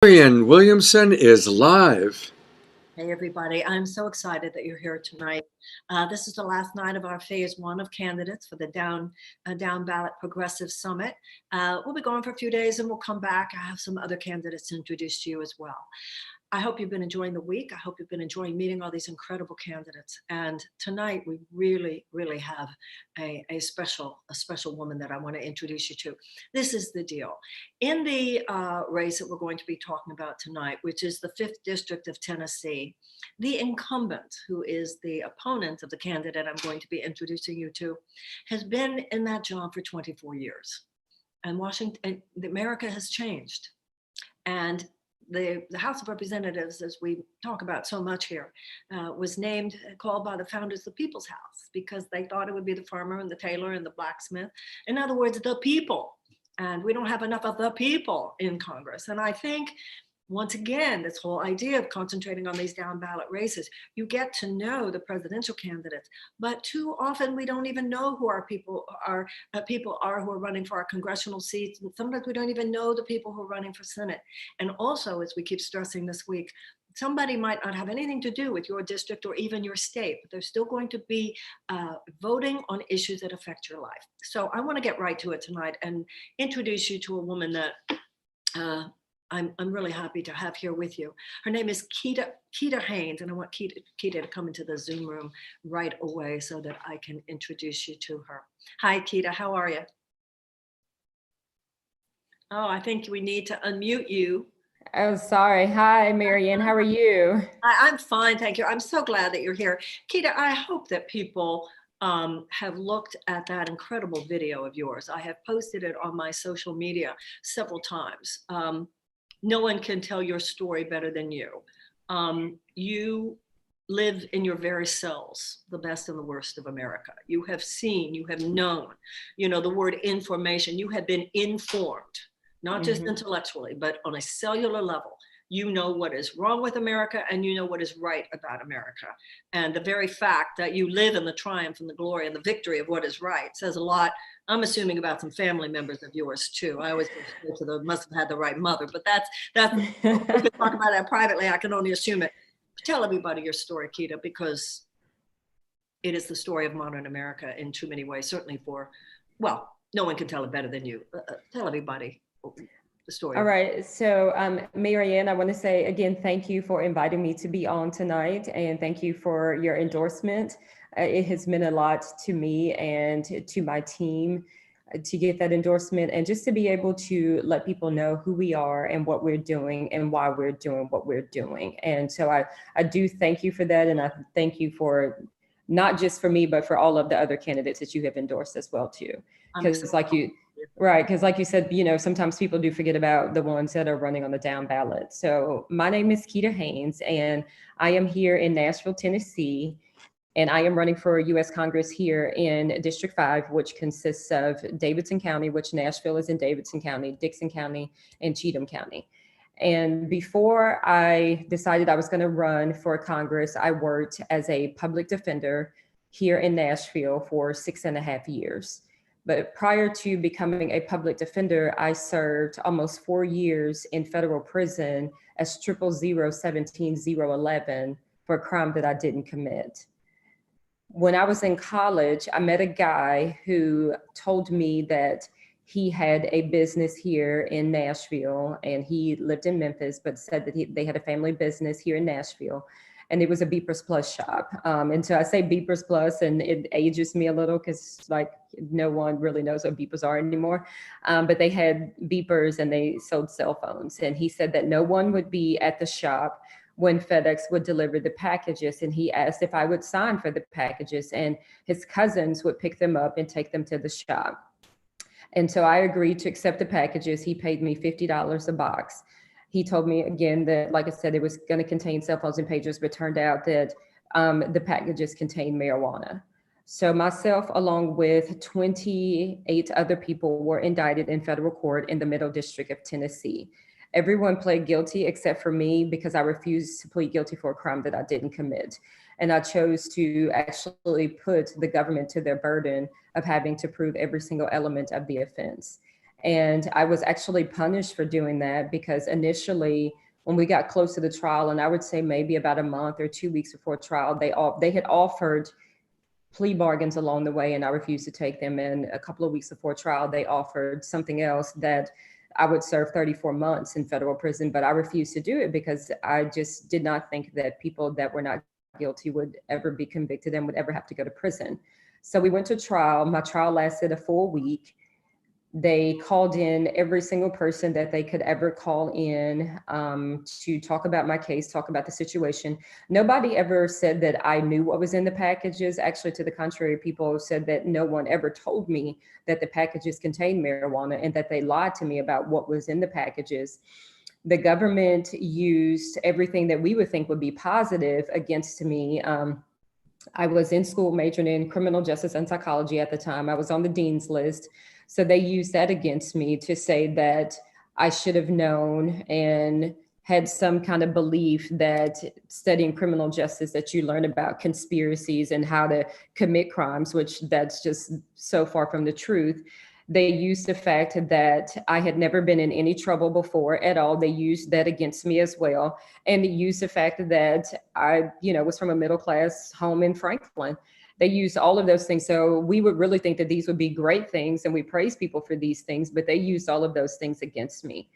Marianne Williamson is live. Hey everybody, I'm so excited that you're here tonight. This is the last night of our phase one of candidates for the Down-Ballot Progressive Summit. We'll be going for a few days and we'll come back. I have some other candidates to introduce to you as well. I hope you've been enjoying the week. I hope you've been enjoying meeting all these incredible candidates. And tonight we really have a special woman that I want to introduce you to. This is the deal. In the race that we're going to be talking about tonight, which is the 5th District of Tennessee, the incumbent, who is the opponent of the candidate I'm going to be introducing you to, has been in that job for 24 years. And America has changed. And the House of Representatives, as we talk about so much here, was called by the founders the People's House, because they thought it would be the farmer and the tailor and the blacksmith. In other words, the people. And we don't have enough of the people in Congress. And I think, once again, this whole idea of concentrating on these down-ballot races, you get to know the presidential candidates, but too often we don't even know who our people are who are running for our congressional seats. And sometimes we don't even know the people who are running for Senate. And also, as we keep stressing this week, somebody might not have anything to do with your district or even your state, but they're still going to be voting on issues that affect your life. So I want to get right to it tonight and introduce you to a woman that I'm really happy to have here with you. Her name is Keita Haynes, and I want Keita to come into the Zoom room right away so that I can introduce you to her. Hi, Keita, how are you? Oh, I think we need to unmute you. Oh, sorry. Hi, Marianne. How are you? I'm fine, thank you. I'm so glad that you're here. Keita, I hope that people have looked at that incredible video of yours. I have posted it on my social media several times. No one can tell your story better than you. You live in your very cells, the best and the worst of America. You have seen, you have known, the word information, you have been informed, not just intellectually, but on a cellular level. You know what is wrong with America and you know what is right about America. And the very fact that you live in the triumph and the glory and the victory of what is right says a lot. I'm assuming about some family members of yours too. I always go to the must have had the right mother, but that's we can talk about that privately. I can only assume it. Tell everybody your story, Keita, because it is the story of modern America in too many ways. Certainly no one can tell it better than you. Tell everybody the story. All right. So, Marianne, I want to say again, thank you for inviting me to be on tonight, and thank you for your endorsement. It has meant a lot to me and to my team to get that endorsement, and just to be able to let people know who we are and what we're doing and why we're doing what we're doing. And so I do thank you for that. And I thank you for not just for me, but for all of the other candidates that you have endorsed as well too. Because like you said, sometimes people do forget about the ones that are running on the down ballot. So my name is Keeda Haynes, and I am here in Nashville, Tennessee. And I am running for U.S. Congress here in District 5, which consists of Davidson County, which Nashville is in Davidson County, Dixon County, and Cheatham County. And before I decided I was going to run for Congress, I worked as a public defender here in Nashville for 6.5 years. But prior to becoming a public defender, I served almost 4 years in federal prison as 000-17011 for a crime that I didn't commit. When I was in college, I met a guy who told me that he had a business here in Nashville, and he lived in Memphis, but said that they had a family business here in Nashville, and it was a Beepers Plus shop. And so I say Beepers Plus, and it ages me a little because like no one really knows what beepers are anymore. But they had beepers and they sold cell phones. And he said that no one would be at the shop when FedEx would deliver the packages, and he asked if I would sign for the packages, and his cousins would pick them up and take them to the shop. And so I agreed to accept the packages. He paid me $50 a box. He told me again that, like I said, it was going to contain cell phones and pagers, but turned out that the packages contained marijuana. So myself, along with 28 other people, were indicted in federal court in the Middle District of Tennessee. Everyone pled guilty except for me, because I refused to plead guilty for a crime that I didn't commit. And I chose to actually put the government to their burden of having to prove every single element of the offense. And I was actually punished for doing that because initially, when we got close to the trial, and I would say maybe about a month or 2 weeks before trial, they had offered plea bargains along the way, and I refused to take them. And a couple of weeks before trial, they offered something else that I would serve 34 months in federal prison, but I refused to do it because I just did not think that people that were not guilty would ever be convicted and would ever have to go to prison. So we went to trial. My trial lasted a full week. They called in every single person that they could ever call in to talk about my case, talk about the situation. Nobody ever said that I knew what was in the packages. Actually, to the contrary, people said that no one ever told me that the packages contained marijuana and that they lied to me about what was in the packages. The government used everything that we would think would be positive against me. I was in school majoring in criminal justice and psychology at the time. I was on the dean's list. So they used that against me to say that I should have known and had some kind of belief that studying criminal justice, that you learn about conspiracies and how to commit crimes, which that's just so far from the truth. They used the fact that I had never been in any trouble before at all. They used that against me as well. And they used the fact that I, was from a middle class home in Franklin. They used all of those things. So we would really think that these would be great things, and we praise people for these things, but they used all of those things against me.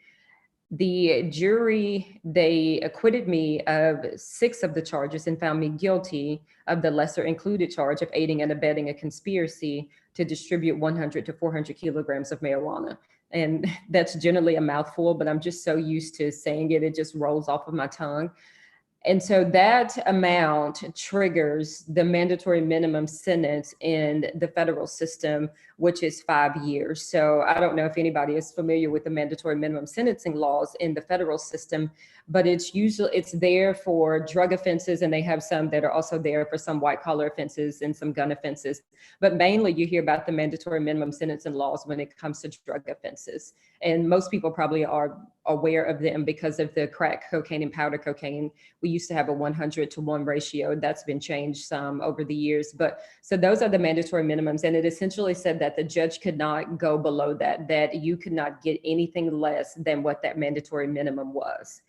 The jury, they acquitted me of 6 of the charges and found me guilty of the lesser included charge of aiding and abetting a conspiracy to distribute 100 to 400 kilograms of marijuana. And that's generally a mouthful, but I'm just so used to saying it, it just rolls off of my tongue. And so that amount triggers the mandatory minimum sentence in the federal system, which is 5 years. So I don't know if anybody is familiar with the mandatory minimum sentencing laws in the federal system, but it's there for drug offenses, and they have some that are also there for some white collar offenses and some gun offenses. But mainly you hear about the mandatory minimum sentencing laws when it comes to drug offenses. And most people probably are aware of them because of the crack cocaine and powder cocaine. We used to have a 100-to-1 ratio. That's been changed some over the years. But so those are the mandatory minimums. And it essentially said that the judge could not go below that you could not get anything less than what that mandatory minimum was.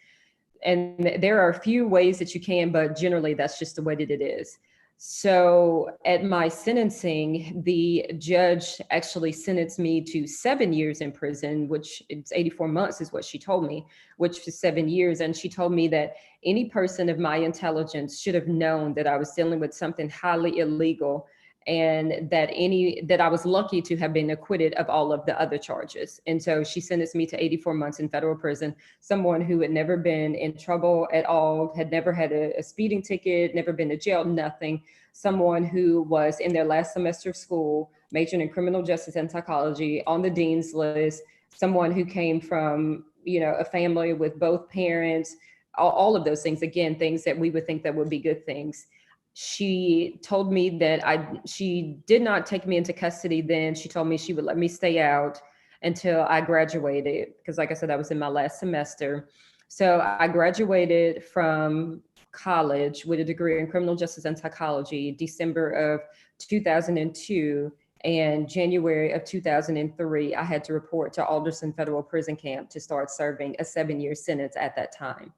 And there are a few ways that you can, but generally that's just the way that it is. So at my sentencing, the judge actually sentenced me to 7 years in prison, which it's 84 months is what she told me, which is 7 years. And she told me that any person of my intelligence should have known that I was dealing with something highly illegal, and that I was lucky to have been acquitted of all of the other charges. And so she sentenced me to 84 months in federal prison, someone who had never been in trouble at all, had never had a speeding ticket, never been to jail, nothing. Someone who was in their last semester of school, majoring in criminal justice and psychology, on the dean's list, someone who came from, a family with both parents, all of those things, again, things that we would think that would be good things. She told me that she did not take me into custody then. She told me she would let me stay out until I graduated, because like I said, I was in my last semester. So I graduated from college with a degree in criminal justice and psychology, December of 2002. And January of 2003, I had to report to Alderson Federal Prison Camp to start serving a 7-year sentence at that time.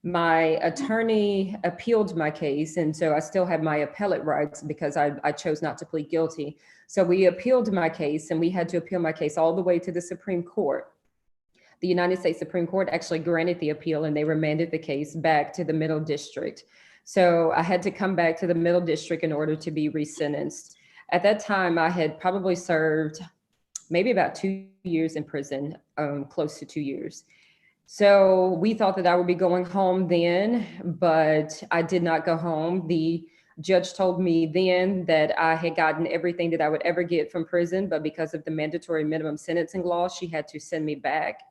My attorney appealed my case, and so I still have my appellate rights because I chose not to plead guilty. So we appealed my case, and we had to appeal my case all the way to the Supreme Court. The United States Supreme Court actually granted the appeal, and they remanded the case back to the Middle District. So I had to come back to the Middle District in order to be resentenced. At that time, I had probably served maybe about 2 years in prison, close to 2 years. So we thought that I would be going home then, but I did not go home. The judge told me then that I had gotten everything that I would ever get from prison, but because of the mandatory minimum sentencing law, she had to send me back.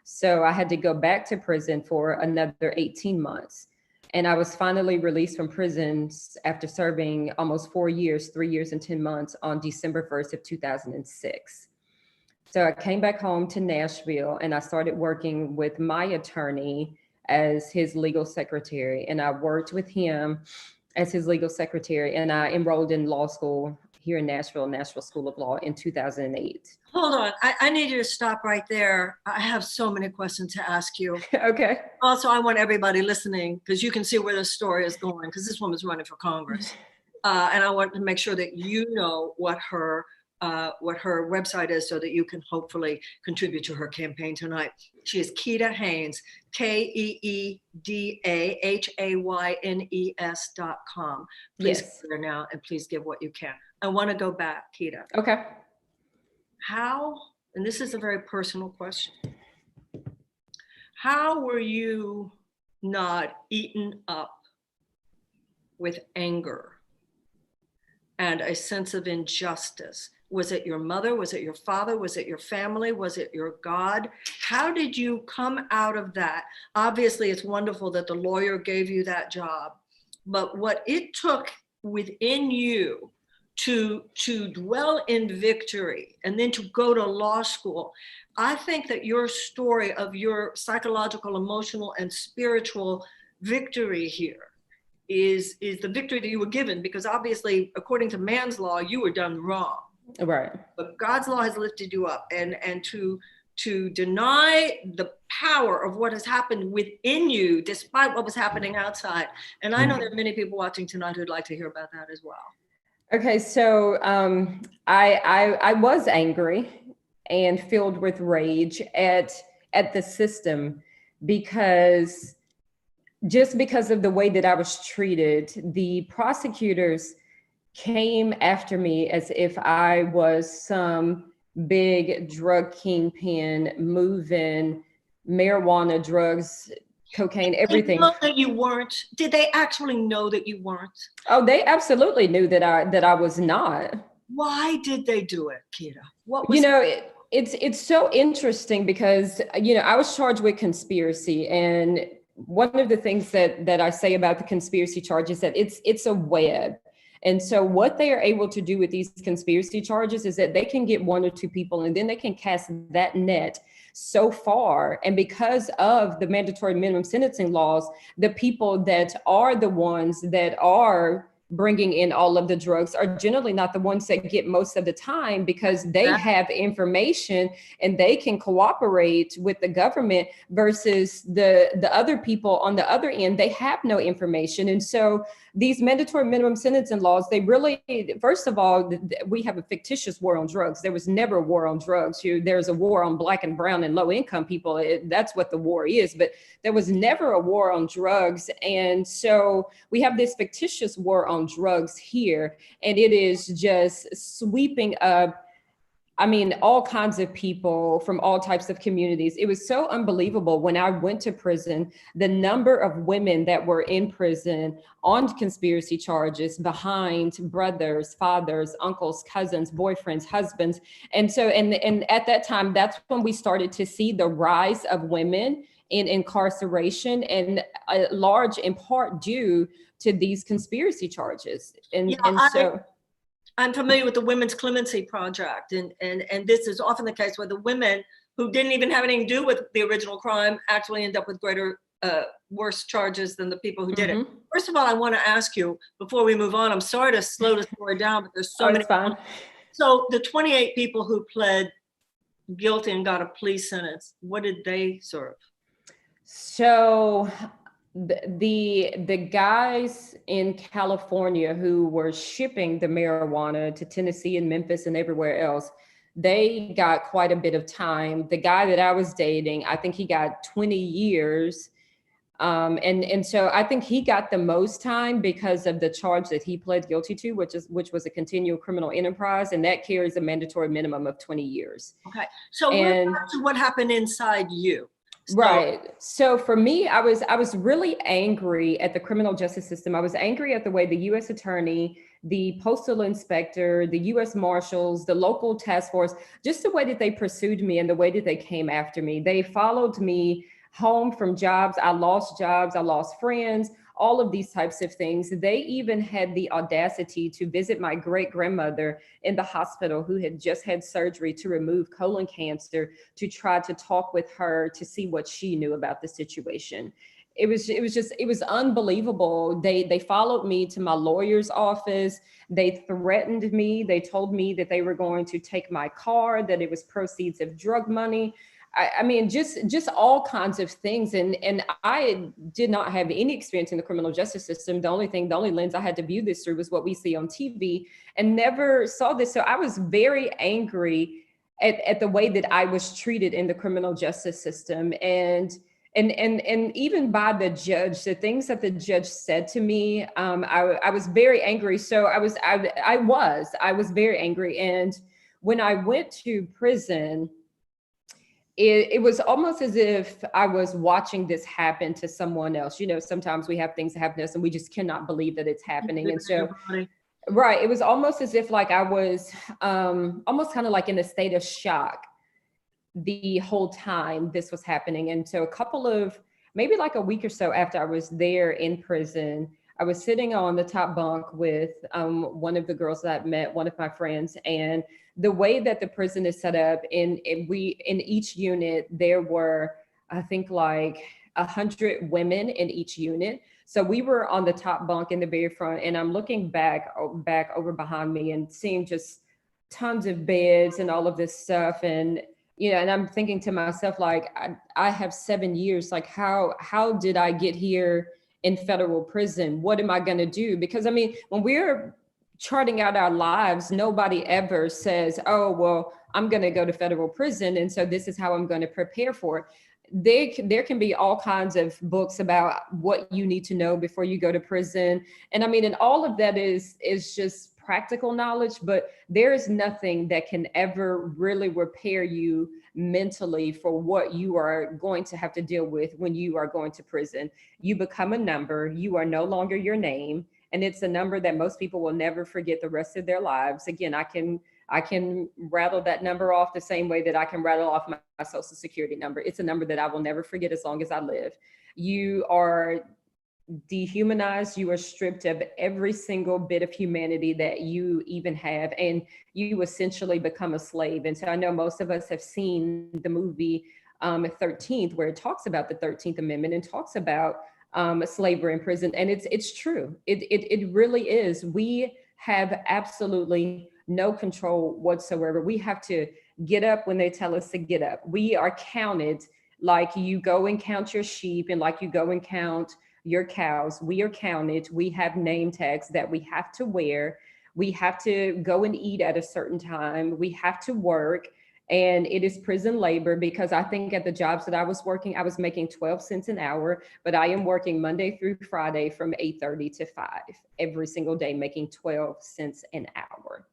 So I had to go back to prison for another 18 months. And I was finally released from prison after serving almost 4 years, 3 years and 10 months on December 1st of 2006. So I came back home to Nashville, and I started working with my attorney as his legal secretary. And I worked with him as his legal secretary, and I enrolled in law school here in Nashville, Nashville School of Law in 2008. Hold on. I need you to stop right there. I have so many questions to ask you. Okay. Also, I want everybody listening, because you can see where this story is going, because this woman's running for Congress. And I want to make sure that you know what her website is, so that you can hopefully contribute to her campaign tonight. She is Keeda Haynes, KeedaHaynes.com. Please Yes. go there now, and please give what you can. I want to go back, Keeda. Okay. How, and this is a very personal question, how were you not eaten up with anger and a sense of injustice? Was it your mother? Was it your father? Was it your family? Was it your God? How did you come out of that? Obviously, it's wonderful that the lawyer gave you that job, but what it took within you to dwell in victory and then to go to law school, I think that your story of your psychological, emotional, and spiritual victory here is the victory that you were given, because obviously, according to man's law, you were done wrong. Right. But God's law has lifted you up, and to deny the power of what has happened within you, despite what was happening outside. And I know there are many people watching tonight who'd like to hear about that as well. Okay, so I was angry and filled with rage at the system, because because of the way that I was treated. The prosecutors came after me as if I was some big drug kingpin moving marijuana, drugs, cocaine, everything. Did they know that you weren't? Did they actually know that you weren't? Oh, they absolutely knew that I was not. Why did they do it, Keeda? What was it's so interesting, because I was charged with conspiracy, and one of the things that I say about the conspiracy charge is that it's a web. And so what they are able to do with these conspiracy charges is that they can get one or two people, and then they can cast that net so far. And because of the mandatory minimum sentencing laws, the people that are the ones that are bringing in all of the drugs are generally not the ones that get most of the time, because they have information and they can cooperate with the government, versus the other people on the other end, they have no information. And so these mandatory minimum sentencing laws, they really, first of all, we have a fictitious war on drugs. There was never a war on drugs. There's a war on Black and brown and low income people. That's what the war is, but there was never a war on drugs. And so we have this fictitious war on drugs here, and it is just sweeping up, all kinds of people from all types of communities. It was so unbelievable when I went to prison, the number of women that were in prison on conspiracy charges behind brothers, fathers, uncles, cousins, boyfriends, husbands. And so, and at that time, that's when we started to see the rise of women in incarceration, and large in part due to these conspiracy charges. I'm familiar with the Women's Clemency Project, and this is often the case where the women who didn't even have anything to do with the original crime actually end up with greater, worse charges than the people who did it. First of all, I want to ask you, before we move on, I'm sorry to slow the story down, but there's so many. Fine. So the 28 people who pled guilty and got a plea sentence, what did they serve? So the guys in California who were shipping the marijuana to Tennessee and Memphis and everywhere else, they got quite a bit of time. The guy that I was dating, I think he got 20 years. And so I think he got the most time because of the charge that he pled guilty to, which was a continual criminal enterprise, and that carries a mandatory minimum of 20 years. Okay, so what happened inside you? Right. So for me, I was really angry at the criminal justice system. I was angry at the way the U.S. attorney, the postal inspector, the U.S. Marshals, the local task force, just the way that they pursued me and the way that they came after me. They followed me home from jobs. I lost friends. all of these types of things. They even had the audacity to visit my great grandmother in the hospital who had just had surgery to remove colon cancer, to try to talk with her to see what she knew about the situation. It was unbelievable. They followed me to my lawyer's office. They threatened me. They told me that they were going to take my car, that it was proceeds of drug money. I mean, just all kinds of things. And I did not have any experience in the criminal justice system. The only lens I had to view this through was what we see on TV, and never saw this. So I was very angry at the way that I was treated in the criminal justice system. And even by the judge, the things that the judge said to me, I was very angry. So I was very angry. And when I went to prison, it was almost as if I was watching this happen to someone else. You know, sometimes we have things happen to us and we just cannot believe that it's happening. And so, right, it was almost as if like I was almost kind of like in a state of shock the whole time this was happening. And so maybe like a week or so after I was there in prison, I was sitting on the top bunk with one of the girls that I met, one of my friends. And the way that the prison is set up, in each unit, there were, I think, like 100 women in each unit. So we were on the top bunk in the very front, and I'm looking back over behind me and seeing just tons of beds and all of this stuff. And and I'm thinking to myself, like, I have 7 years. Like, how did I get here in federal prison? What am I going to do? Because I mean, when we're charting out our lives, nobody ever says, oh, well, I'm going to go to federal prison, and so this is how I'm going to prepare for it. There can be all kinds of books about what you need to know before you go to prison. And I mean, and all of that is just practical knowledge, but there is nothing that can ever really repair you mentally for what you are going to have to deal with when you are going to prison. You become a number. You are no longer your name. And it's a number that most people will never forget the rest of their lives. Again, I can rattle that number off the same way that I can rattle off my social security number. It's a number that I will never forget as long as I live. You are dehumanized. You are stripped of every single bit of humanity that you even have, and you essentially become a slave. And so I know most of us have seen the movie 13th, where it talks about the 13th Amendment and talks about slavery in prison. And it's true. It really is. We have absolutely no control whatsoever. We have to get up when they tell us to get up. We are counted like you go and count your sheep, and like you go and count your cows. We are counted. We have name tags that we have to wear. We have to go and eat at a certain time. We have to work. And it is prison labor, because I think at the jobs that I was working, I was making 12 cents an hour, but I am working Monday through Friday from 8:30 to 5 every single day, making 12 cents an hour.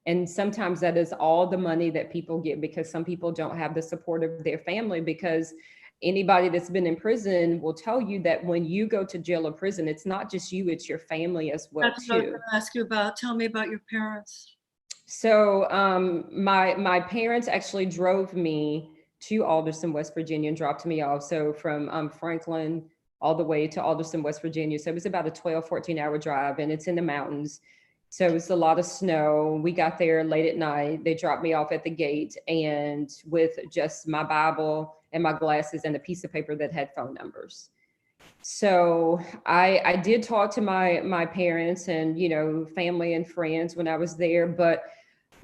And sometimes that is all the money that people get, because some people don't have the support of their family. Because anybody that's been in prison will tell you that when you go to jail or prison, it's not just you, it's your family as well. That's what I was going to ask you about. Tell me about your parents. So my parents actually drove me to Alderson, West Virginia, and dropped me off. So from Franklin all the way to Alderson, West Virginia. So it was about a 12, 14-hour drive, and it's in the mountains. So it was a lot of snow. We got there late at night. They dropped me off at the gate, and with just my Bible and my glasses and a piece of paper that had phone numbers. So I did talk to my parents and, family and friends when I was there, but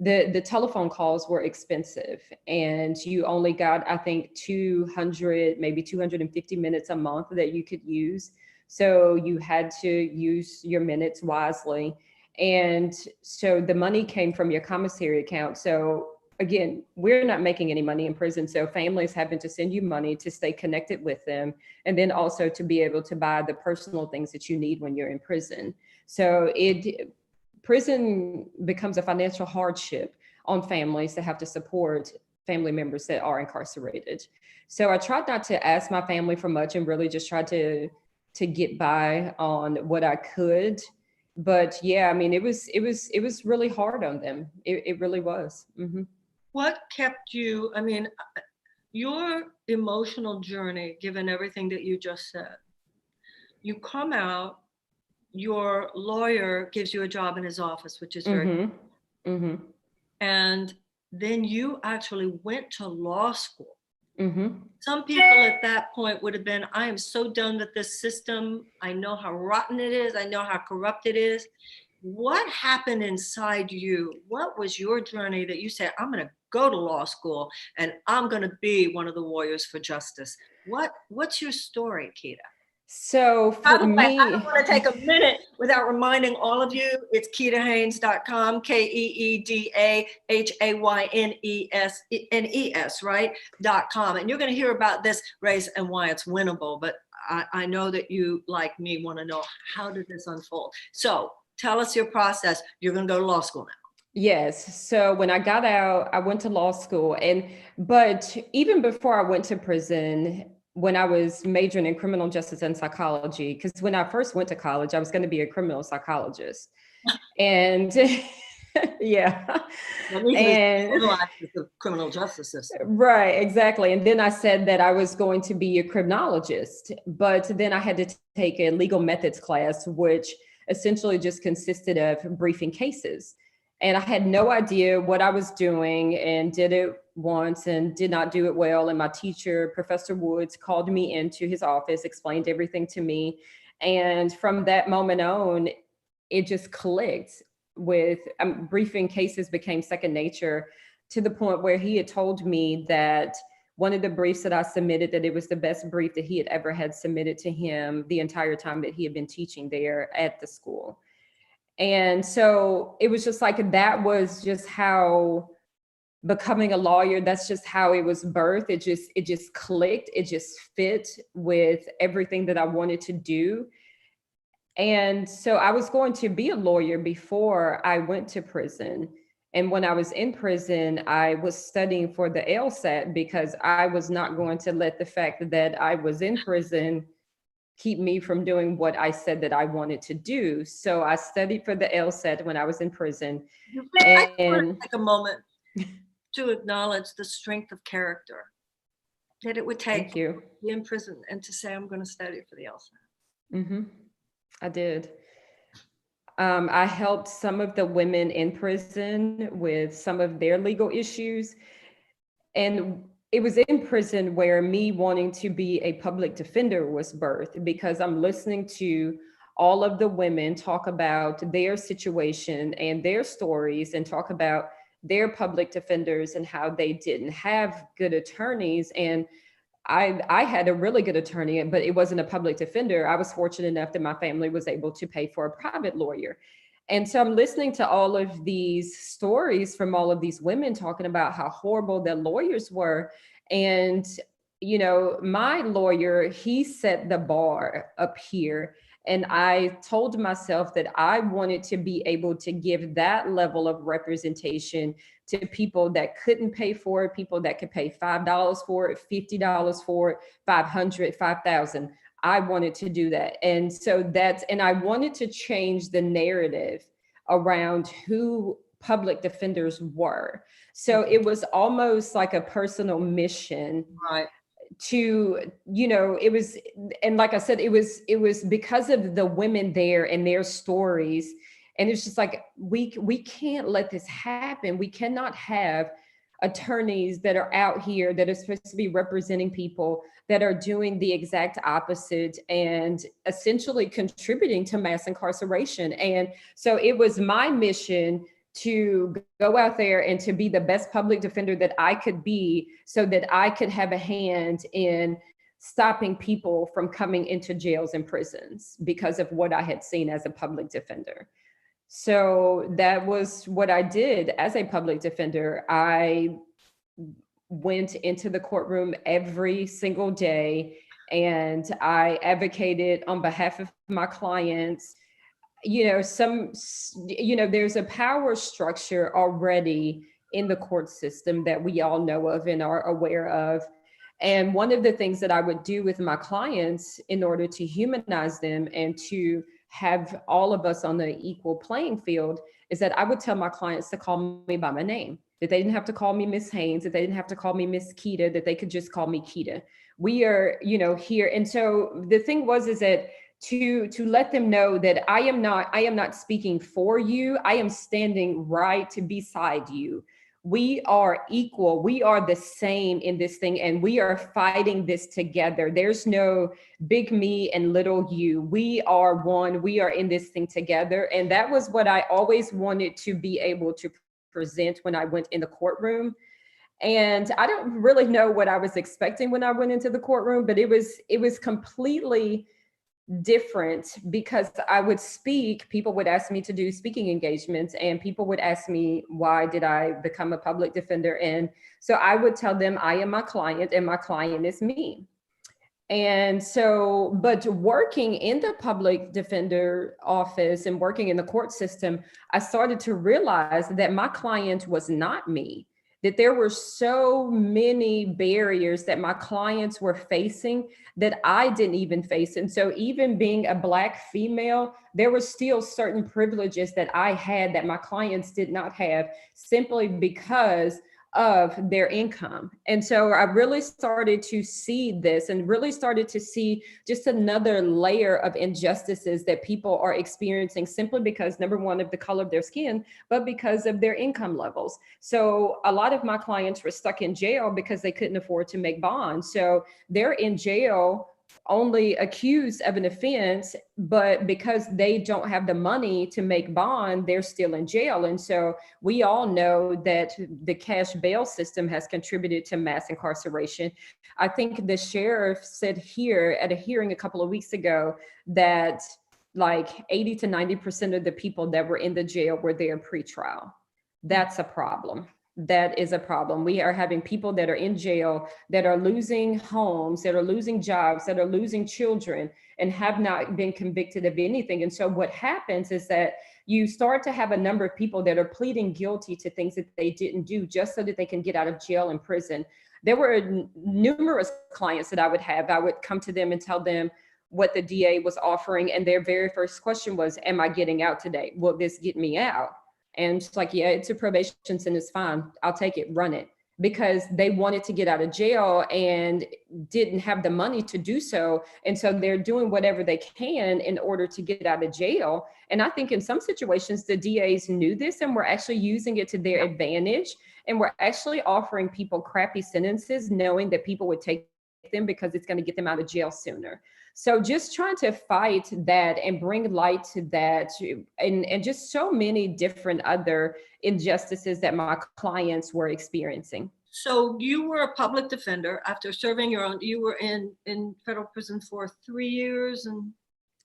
the telephone calls were expensive, and you only got, I think, 200, maybe 250 minutes a month that you could use. So you had to use your minutes wisely. And so the money came from your commissary account. So again, we're not making any money in prison. So families having to send you money to stay connected with them, and then also to be able to buy the personal things that you need when you're in prison. So prison becomes a financial hardship on families that have to support family members that are incarcerated. So I tried not to ask my family for much, and really just tried to get by on what I could. But yeah, I mean, it was really hard on them. It really was. Mm-hmm. What kept you, I mean, your emotional journey, given everything that you just said, you come out, your lawyer gives you a job in his office, which is very, Mm-hmm. Mm-hmm. and then you actually went to law school. Mm-hmm. Some people at that point would have been, I am so done with this system. I know how rotten it is. I know how corrupt it is. What happened inside you? What was your journey that you said, I'm going to go to law school and I'm going to be one of the warriors for justice? What's your story, Keita? So By for the way, I me, don't want to take a minute without reminding all of you, it's KeedaHaynes.com, KeedaHaynes, right? .com. And you're going to hear about this race and why it's winnable. But I know that you, like me, want to know, how did this unfold? So tell us your process. You're going to go to law school now. yes. So when I got out, I went to law school, but even before I went to prison, when I was majoring in criminal justice and psychology, because when I first went to college, I was going to be a criminal psychologist. And yeah. And the criminal justice system. Right, exactly. And then I said that I was going to be a criminologist, but then I had to take a legal methods class, which essentially just consisted of briefing cases. And I had no idea what I was doing and did it once and did not do it well. And my teacher, Professor Woods, called me into his office, explained everything to me. And from that moment on, it just clicked with briefing cases became second nature, to the point where he had told me that one of the briefs that I submitted, that it was the best brief that he had ever had submitted to him the entire time that he had been teaching there at the school. And so it was just like, that was just how becoming a lawyer, that's just how it was birthed. It just clicked. It just fit with everything that I wanted to do. And so I was going to be a lawyer before I went to prison. And when I was in prison, I was studying for the LSAT, because I was not going to let the fact that I was in prison keep me from doing what I said that I wanted to do. So I studied for the LSAT when I was in prison. I want to take a moment to acknowledge the strength of character that it would take to be in prison and to say, I'm going to study for the LSAT. Mm-hmm. I did. I helped some of the women in prison with some of their legal issues. And it was in prison where me wanting to be a public defender was birthed, because I'm listening to all of the women talk about their situation and their stories, and talk about their public defenders and how they didn't have good attorneys. And I had a really good attorney, but it wasn't a public defender. I was fortunate enough that my family was able to pay for a private lawyer. And so I'm listening to all of these stories from all of these women talking about how horrible their lawyers were. And, you know, my lawyer, he set the bar up here. And I told myself that I wanted to be able to give that level of representation to people that couldn't pay for it, people that could pay $5 for it, $50 for it, $500, $5,000. I wanted to do that. And so and I wanted to change the narrative around who public defenders were. So it was almost like a personal mission. Right. To, you know, it was, and like I said, it was because of the women there and their stories. And it's just like, we can't let this happen. We cannot have attorneys that are out here that are supposed to be representing people that are doing the exact opposite and essentially contributing to mass incarceration. And so it was my mission to go out there and to be the best public defender that I could be, so that I could have a hand in stopping people from coming into jails and prisons because of what I had seen as a public defender. So that was what I did as a public defender. I went into the courtroom every single day, and I advocated on behalf of my clients. You know, there's a power structure already in the court system that we all know of and are aware of. And one of the things that I would do with my clients in order to humanize them and to have all of us on the equal playing field is that I would tell my clients to call me by my name, that they didn't have to call me Miss Haynes, that they didn't have to call me Miss Keita, that they could just call me Keita. We are, you know, here. And so the thing is that to let them know that I am not speaking for you. I am standing right beside you. We are equal. We are the same in this thing, and we are fighting this together. There's no big me and little you. We are one. We are in this thing together. And that was what I always wanted to be able to present when I went in the courtroom. And I don't really know what I was expecting when I went into the courtroom, but it was completely different, because I would speak, people would ask me to do speaking engagements, and people would ask me, why did I become a public defender? And so I would tell them, I am my client and my client is me. And so, but working in the public defender office and working in the court system, I started to realize that my client was not me, that there were so many barriers that my clients were facing that I didn't even face. And so even being a Black female, there were still certain privileges that I had that my clients did not have, simply because of their income. And so I really started to see this, and really started to see just another layer of injustices that people are experiencing, simply because, number one, of the color of their skin, but because of their income levels. So a lot of my clients were stuck in jail because they couldn't afford to make bonds. So they're in jail only accused of an offense, but because they don't have the money to make bond, they're still in jail. And so we all know that the cash bail system has contributed to mass incarceration. I think the sheriff said here at a hearing a couple of weeks ago that like 80 to 90% of the people that were in the jail were there pre-trial. That's a problem. That is a problem. We are having people that are in jail that are losing homes, that are losing jobs, that are losing children, and have not been convicted of anything. And so what happens is that you start to have a number of people that are pleading guilty to things that they didn't do just so that they can get out of jail and prison. There were numerous clients that I would have. I would come to them and tell them what the DA was offering, and their very first question was, am I getting out today? Will this get me out? And it's like, yeah, it's a probation sentence, fine. I'll take it, run it. Because they wanted to get out of jail and didn't have the money to do so. And so they're doing whatever they can in order to get out of jail. And I think in some situations, the DAs knew this and were actually using it to their advantage, and were actually offering people crappy sentences, knowing that people would take them because it's going to get them out of jail sooner. So just trying to fight that and bring light to that, and just so many different other injustices that my clients were experiencing. So you were a public defender after serving you were in federal prison for 3 years and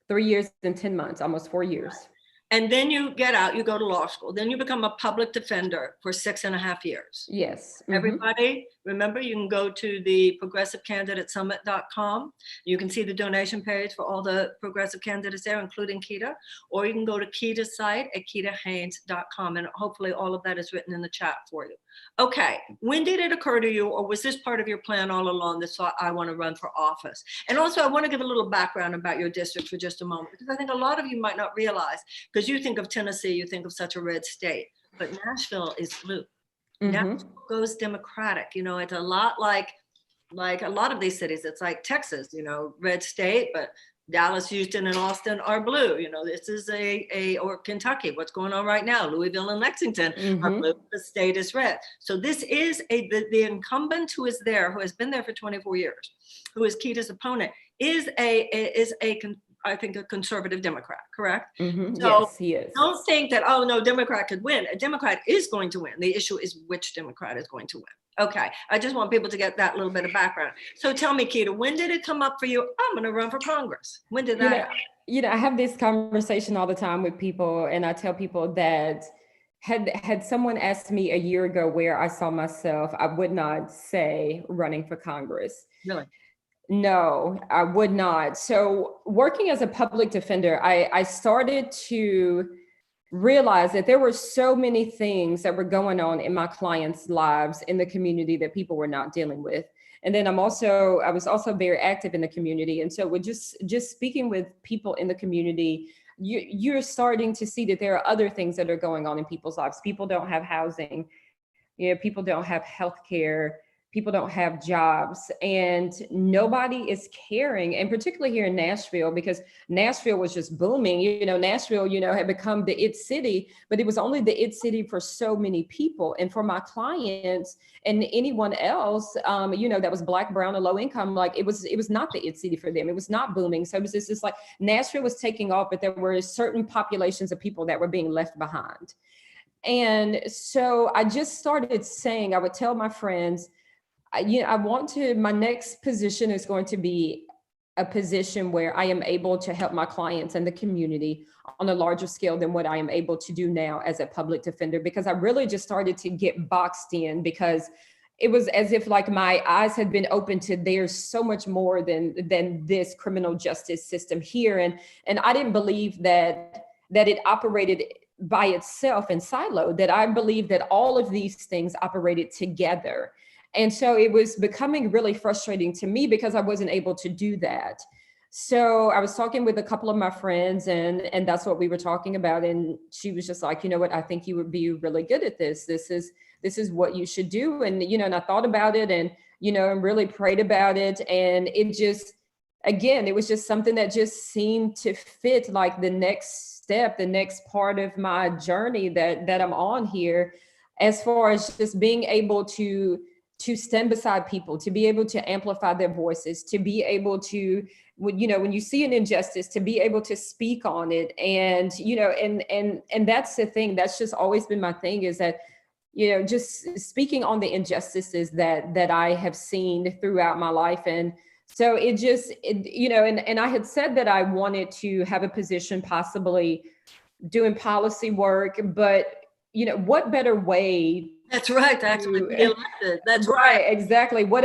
3 years and 10 months, almost 4 years. And then you get out, you go to law school. Then you become a public defender for 6.5 years. Yes. Mm-hmm. Everybody, remember, you can go to the progressivecandidatesummit.com. You can see the donation page for all the progressive candidates there, including Keeda. Or you can go to Keeda's site at keedahaynes.com. And hopefully all of that is written in the chat for you. Okay, when did it occur to you, or was this part of your plan all along, that thought, I want to run for office? And also, I want to give a little background about your district for just a moment, because I think a lot of you might not realize, because you think of Tennessee, you think of such a red state, but Nashville is blue. Mm-hmm. Nashville goes Democratic. You know, it's a lot like a lot of these cities. It's like Texas, you know, red state, but Dallas, Houston, and Austin are blue. You know, this is or Kentucky, what's going on right now, Louisville and Lexington are blue, the state is red. So this is the incumbent who is there, who has been there for 24 years, who is Keita's opponent, is I think a conservative Democrat, correct? Mm-hmm. So yes, he is. Don't think that, oh no, Democrat could win. A Democrat is going to win. The issue is which Democrat is going to win. Okay, I just want people to get that little bit of background. So tell me, Keita, when did it come up for you? I'm going to run for Congress. When did that happen? You know, I have this conversation all the time with people, and I tell people that had someone asked me a year ago where I saw myself, I would not say running for Congress. Really? No, I would not. So working as a public defender, I started to realize that there were so many things that were going on in my clients' lives in the community that people were not dealing with. And then I was also very active in the community. And so with just speaking with people in the community, you're starting to see that there are other things that are going on in people's lives. People don't have housing, people don't have health care. people don't have jobs, and nobody is caring. And particularly here in Nashville, because Nashville was just booming. Nashville, had become the it city, but it was only the it city for so many people. And for my clients and anyone else, that was Black, brown, or low income, like it was not the it city for them. It was not booming. So it was just like Nashville was taking off, but there were certain populations of people that were being left behind. And so I just started saying, I would tell my friends, my next position is going to be a position where I am able to help my clients and the community on a larger scale than what I am able to do now as a public defender, because I really just started to get boxed in, because it was as if like my eyes had been opened to there's so much more than this criminal justice system here. And I didn't believe that it operated by itself in silo, that I believe that all of these things operated together. And so it was becoming really frustrating to me because I wasn't able to do that. So I was talking with a couple of my friends, and that's what we were talking about. And she was just like, you know what, I think you would be really good at this. This is what you should do. And, and I thought about it and really prayed about it. And it just, again, it was just something that just seemed to fit like the next step, the next part of my journey that I'm on here, as far as just being able to stand beside people, to be able to amplify their voices, to be able to, when you see an injustice, to be able to speak on it. And, and that's the thing, that's just always been my thing, is that, just speaking on the injustices that I have seen throughout my life. And so it just, and I had said that I wanted to have a position possibly doing policy work, but, what better way? That's right. To actually be elected. That's right. Exactly. What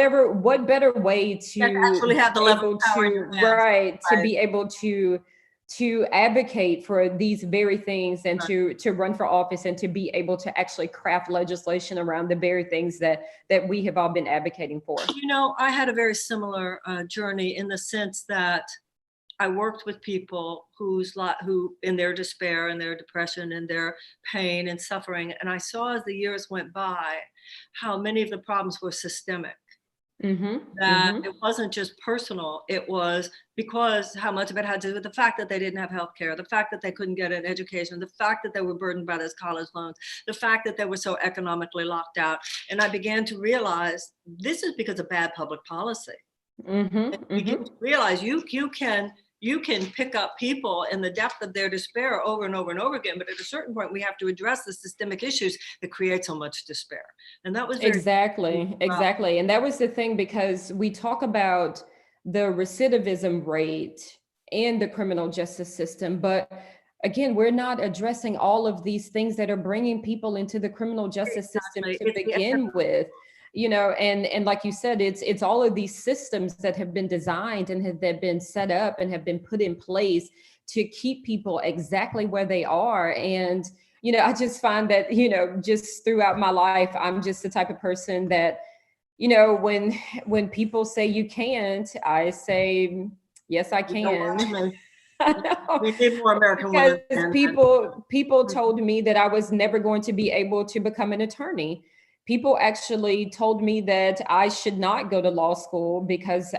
better way to actually have the level of power to be able to advocate for these very things, and to run for office, and to be able to actually craft legislation around the very things that we have all been advocating for. I had a very similar journey, in the sense that I worked with people who in their despair and their depression and their pain and suffering. And I saw, as the years went by, how many of the problems were systemic. That it wasn't just personal. It was because how much of it had to do with the fact that they didn't have health care, the fact that they couldn't get an education, the fact that they were burdened by those college loans, the fact that they were so economically locked out. And I began to realize this is because of bad public policy. And begin to realize you can pick up people in the depth of their despair over and over and over again. But at a certain point, we have to address the systemic issues that create so much despair. And that was exactly. And that was the thing, because we talk about the recidivism rate in the criminal justice system, but again, we're not addressing all of these things that are bringing people into the criminal justice system to begin with. And like you said, it's all of these systems that have been designed and have been set up and have been put in place to keep people exactly where they are. And, I just find that, just throughout my life, I'm just the type of person that, when people say you can't, I say, yes, I can. We need more American women. Because people told me that I was never going to be able to become an attorney. People actually told me that I should not go to law school because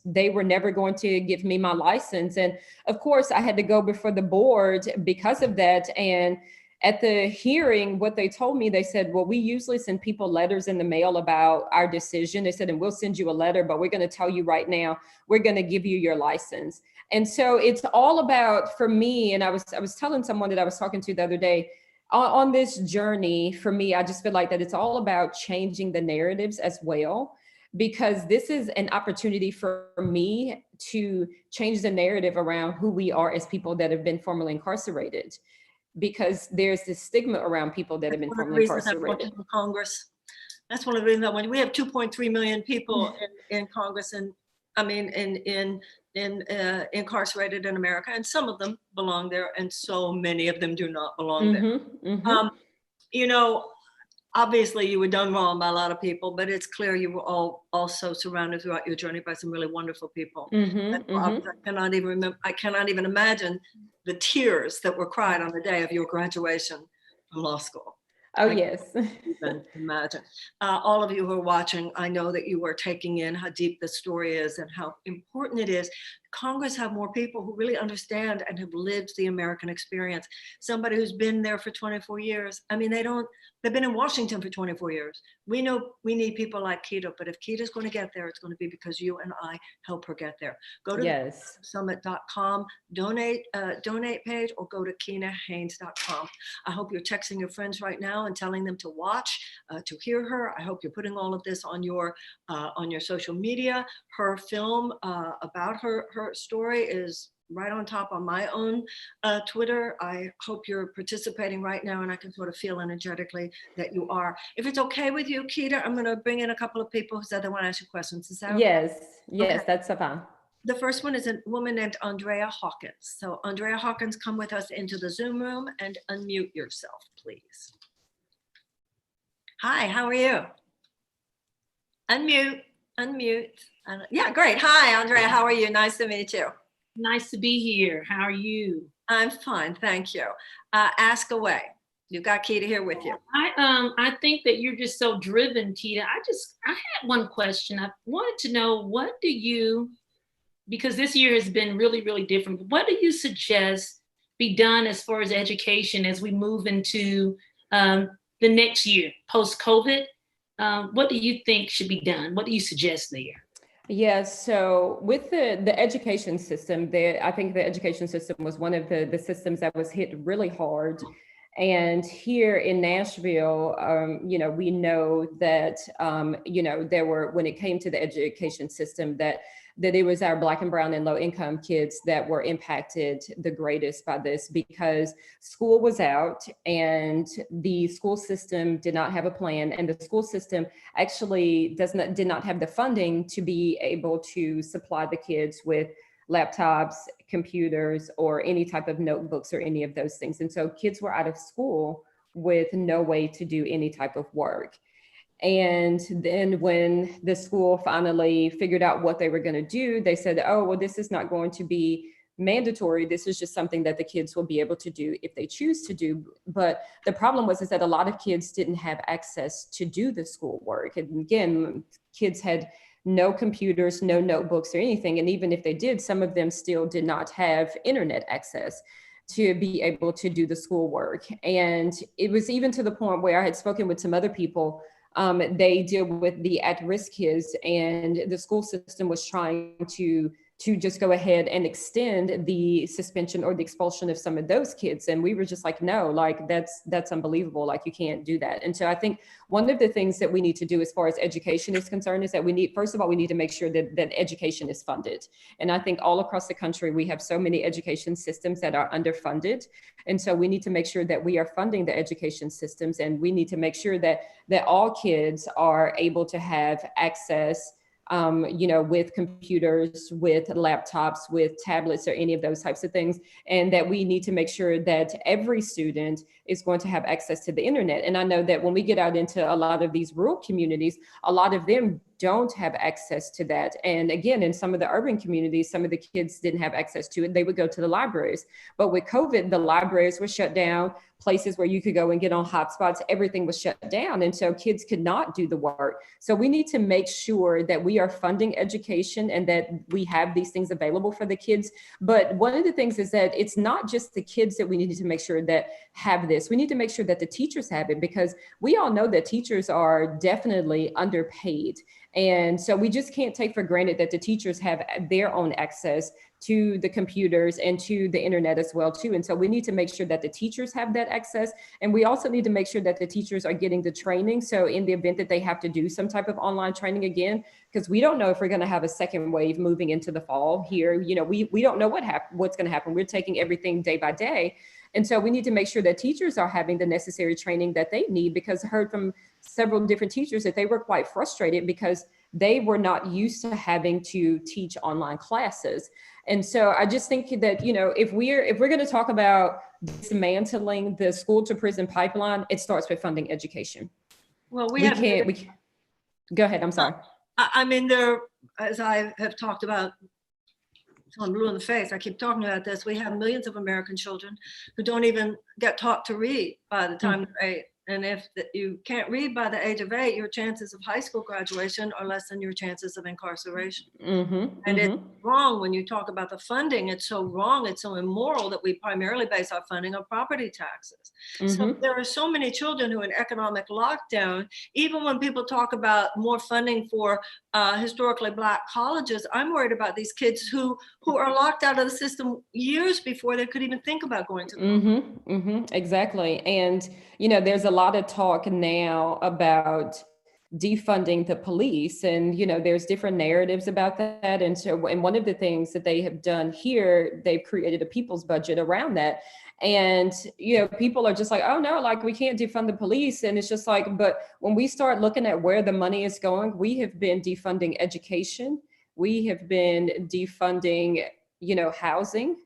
they were never going to give me my license. And of course I had to go before the board because of that. And at the hearing, what they told me, they said, well, we usually send people letters in the mail about our decision. They said, and we'll send you a letter, but we're going to tell you right now, we're going to give you your license. And so it's all about, for me, and I was telling someone that I was talking to the other day, on this journey, for me, I just feel like that it's all about changing the narratives as well, because this is an opportunity for me to change the narrative around who we are as people that have been formerly incarcerated, because there's this stigma around people that have been formerly incarcerated. Congress. That's one of the reasons that when we have 2.3 million people in Congress, and I mean in incarcerated in America, and some of them belong there, and so many of them do not belong there. Obviously you were done wrong by a lot of people, but it's clear you were all also surrounded throughout your journey by some really wonderful people. I cannot even remember. I cannot even imagine the tears that were cried on the day of your graduation from law school. Oh, yes. Even imagine. All of you who are watching, I know that you are taking in how deep this story is and how important it is. Congress have more people who really understand and have lived the American experience. Somebody who's been there for 24 years. I mean, they've been in Washington for 24 years. We know we need people like Keita, but if Keita's going to get there, it's going to be because you and I help her get there. Go to Yes. summit.com, donate page, or go to KeitaHaynes.com. I hope you're texting your friends right now and telling them to watch, to hear her. I hope you're putting all of this on your social media. Her film about her story is right on top on my own Twitter. I hope you're participating right now, and I can sort of feel energetically that you are. If it's okay with you, Keita, I'm going to bring in a couple of people who said they want to ask you questions. Is that okay? Yes, Okay. that's fine. The first one is a woman named Andrea Hawkins. So Andrea Hawkins, come with us into the Zoom room and unmute yourself, please. Hi, how are you? Unmute. Yeah, great. Hi, Andrea, how are you? Nice to meet you. Nice to be here. How are you? I'm fine, thank you. Ask away. You've got Keita here with you. I think that you're just so driven, Keita. I had one question. I wanted to know, because this year has been really, really different, what do you suggest be done as far as education as we move into the next year, post-COVID? What do you think should be done? What do you suggest there? Yeah, so with the education system, I think the education system was one of the systems that was hit really hard. And here in Nashville, we know that, there were, when it came to the education system, that it was our Black and brown and low income kids that were impacted the greatest by this, because school was out and the school system did not have a plan, and the school system actually did not have the funding to be able to supply the kids with laptops, computers, or any type of notebooks or any of those things. And so kids were out of school with no way to do any type of work. And then when the school finally figured out what they were going to do, they said, oh, well, this is not going to be mandatory. This is just something that the kids will be able to do if they choose to do. But the problem is that a lot of kids didn't have access to do the schoolwork. And again, kids had no computers, no notebooks or anything. And even if they did, some of them still did not have internet access to be able to do the schoolwork. And it was even to the point where I had spoken with some other people. They deal with the at-risk kids, and the school system was trying to just go ahead and extend the suspension or the expulsion of some of those kids. And we were just like, no, like that's unbelievable. Like, you can't do that. And so I think one of the things that we need to do as far as education is concerned is that first of all, we need to make sure that education is funded. And I think all across the country, we have so many education systems that are underfunded. And so we need to make sure that we are funding the education systems, and we need to make sure that all kids are able to have access with computers, with laptops, with tablets, or any of those types of things. And that we need to make sure that every student is going to have access to the internet. And I know that when we get out into a lot of these rural communities, a lot of them don't have access to that. And again, in some of the urban communities, some of the kids didn't have access to it. They would go to the libraries. But with COVID, the libraries were shut down. Places where you could go and get on hotspots, everything was shut down. And so kids could not do the work. So we need to make sure that we are funding education and that we have these things available for the kids. But one of the things is that it's not just the kids that we need to make sure that have this. We need to make sure that the teachers have it, because we all know that teachers are definitely underpaid. And so we just can't take for granted that the teachers have their own access to the computers and to the internet as well too. And so we need to make sure that the teachers have that access. And we also need to make sure that the teachers are getting the training. So in the event that they have to do some type of online training again, because we don't know if we're going to have a second wave moving into the fall here, we don't know what's going to happen. We're taking everything day by day. And so we need to make sure that teachers are having the necessary training that they need, because I heard from several different teachers that they were quite frustrated because they were not used to having to teach online classes. And so I just think that, if we're going to talk about dismantling the school to prison pipeline, it starts with funding education. Well, Go ahead. I'm sorry. I mean, as I have talked about, I'm blue in the face, I keep talking about this, we have millions of American children who don't even get taught to read by the time they're And if you can't read by the age of 8, your chances of high school graduation are less than your chances of incarceration. And it's wrong when you talk about the funding. It's so wrong. It's so immoral that we primarily base our funding on property taxes. So there are so many children who are in economic lockdown. Even when people talk about more funding for historically Black colleges, I'm worried about these kids who are locked out of the system years before they could even think about going to college. Exactly. And, you know, there's a lot of talk now about defunding the police, and, you know, there's different narratives about that. And so, and one of the things that they have done here, they've created a people's budget around that. And, you know, people are just like, oh no, like we can't defund the police. And it's just like, but when we start looking at where the money is going, we have been defunding education. We have been defunding, you know, housing.